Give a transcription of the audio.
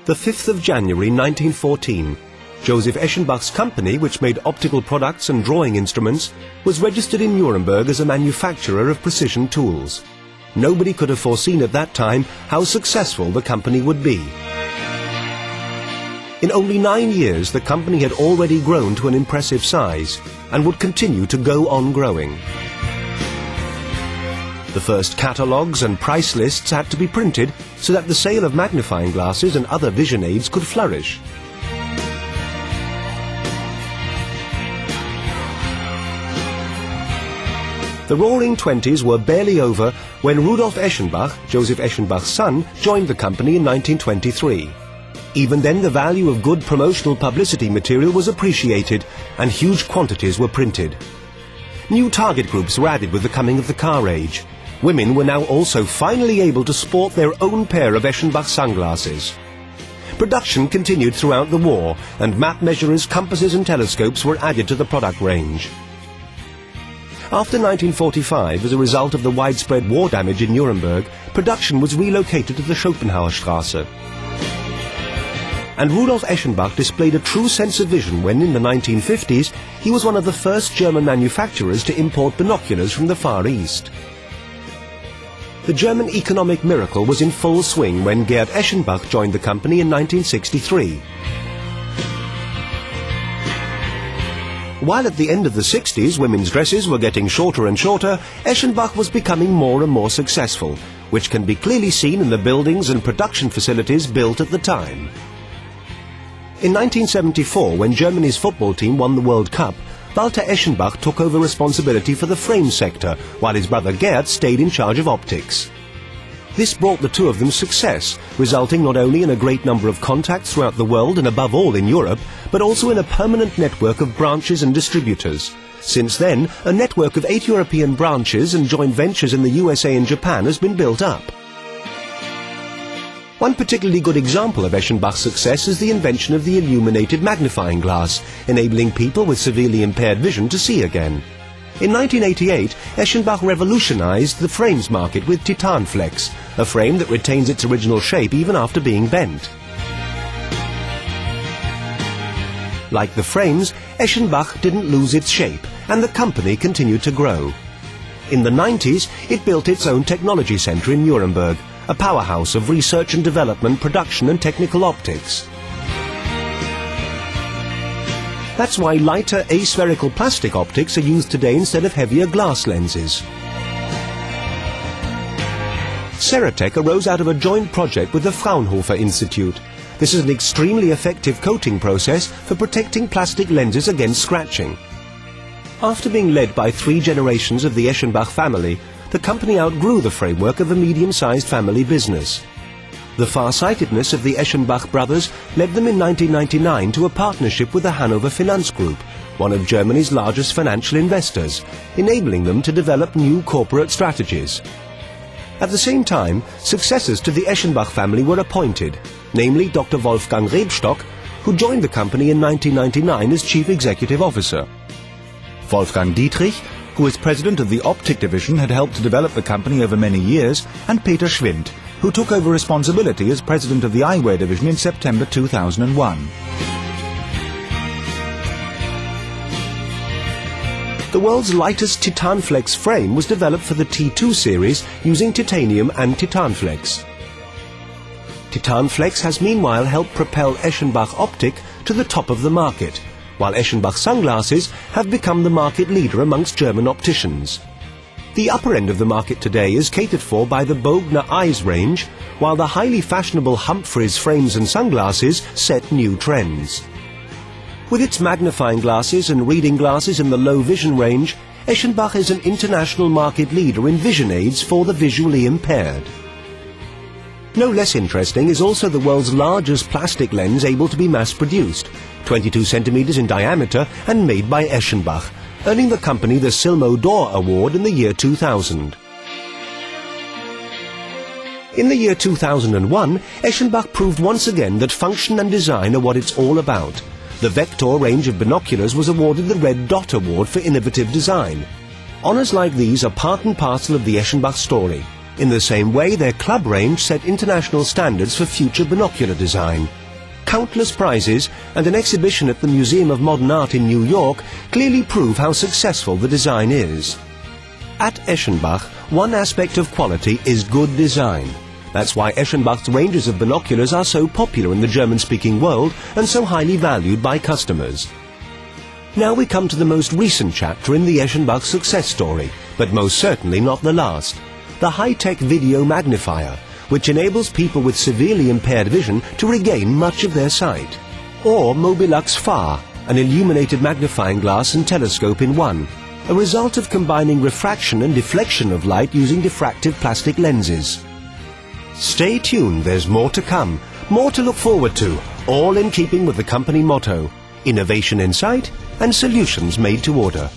The 5th of January 1914, Joseph Eschenbach's company, which made optical products and drawing instruments, was registered in Nuremberg as a manufacturer of precision tools. Nobody could have foreseen at that time how successful the company would be. In only 9 years, the company had already grown to an impressive size and would continue to go on growing. The first catalogues and price lists had to be printed so that the sale of magnifying glasses and other vision aids could flourish. The Roaring Twenties were barely over when Rudolf Eschenbach, Joseph Eschenbach's son, joined the company in 1923. Even then, the value of good promotional publicity material was appreciated and huge quantities were printed. New target groups were added with the coming of the car age. Women were now also finally able to sport their own pair of Eschenbach sunglasses. Production continued throughout the war, and map measurers, compasses and telescopes were added to the product range. After 1945, as a result of the widespread war damage in Nuremberg, production was relocated to the Schopenhauerstraße. And Rudolf Eschenbach displayed a true sense of vision when, in the 1950s, he was one of the first German manufacturers to import binoculars from the Far East. The German economic miracle was in full swing when Gerd Eschenbach joined the company in 1963. While at the end of the 60s women's dresses were getting shorter and shorter, Eschenbach was becoming more and more successful, which can be clearly seen in the buildings and production facilities built at the time. In 1974, when Germany's football team won the World Cup, Walter Eschenbach took over responsibility for the frame sector, while his brother Gerd stayed in charge of optics. This brought the two of them success, resulting not only in a great number of contacts throughout the world and above all in Europe, but also in a permanent network of branches and distributors. Since then, a network of 8 European branches and joint ventures in the USA and Japan has been built up. One particularly good example of Eschenbach's success is the invention of the illuminated magnifying glass, enabling people with severely impaired vision to see again. In 1988, Eschenbach revolutionized the frames market with Titanflex, a frame that retains its original shape even after being bent. Like the frames, Eschenbach didn't lose its shape, and the company continued to grow. In the 90s, it built its own technology center in Nuremberg, a powerhouse of research and development, production and technical optics. That's why lighter aspherical plastic optics are used today instead of heavier glass lenses. Ceratec arose out of a joint project with the Fraunhofer Institute. This is an extremely effective coating process for protecting plastic lenses against scratching. After being led by 3 generations of the Eschenbach family, the company outgrew the framework of a medium-sized family business. The far-sightedness of the Eschenbach brothers led them in 1999 to a partnership with the Hanover Finance Group, one of Germany's largest financial investors, enabling them to develop new corporate strategies. At the same time, successors to the Eschenbach family were appointed, namely Dr. Wolfgang Rebstock, who joined the company in 1999 as Chief Executive Officer. Wolfgang Dietrich, who as president of the optic division had helped to develop the company over many years, and Peter Schwind, who took over responsibility as president of the eyewear division in September 2001. The world's lightest Titanflex frame was developed for the T2 series using titanium and Titanflex. Titanflex has meanwhile helped propel Eschenbach Optik to the top of the market, while Eschenbach sunglasses have become the market leader amongst German opticians. The upper end of the market today is catered for by the Bogner Eyes range, while the highly fashionable Humphreys frames and sunglasses set new trends. With its magnifying glasses and reading glasses in the low vision range, Eschenbach is an international market leader in vision aids for the visually impaired. No less interesting is also the world's largest plastic lens able to be mass-produced, 22 centimeters in diameter and made by Eschenbach, earning the company the Silmo d'Or Award in the year 2000. In the year 2001, Eschenbach proved once again that function and design are what it's all about. The Vector range of binoculars was awarded the Red Dot Award for innovative design. Honours like these are part and parcel of the Eschenbach story. In the same way, their club range set international standards for future binocular design. Countless prizes and an exhibition at the Museum of Modern Art in New York clearly prove how successful the design is. At Eschenbach, one aspect of quality is good design. That's why Eschenbach's ranges of binoculars are so popular in the German-speaking world and so highly valued by customers. Now we come to the most recent chapter in the Eschenbach success story, but most certainly not the last. The high-tech video magnifier, which enables people with severely impaired vision to regain much of their sight. Or Mobilux Far, an illuminated magnifying glass and telescope in one, a result of combining refraction and deflection of light using diffractive plastic lenses. Stay tuned, there's more to come, more to look forward to, all in keeping with the company motto, innovation in sight and solutions made to order.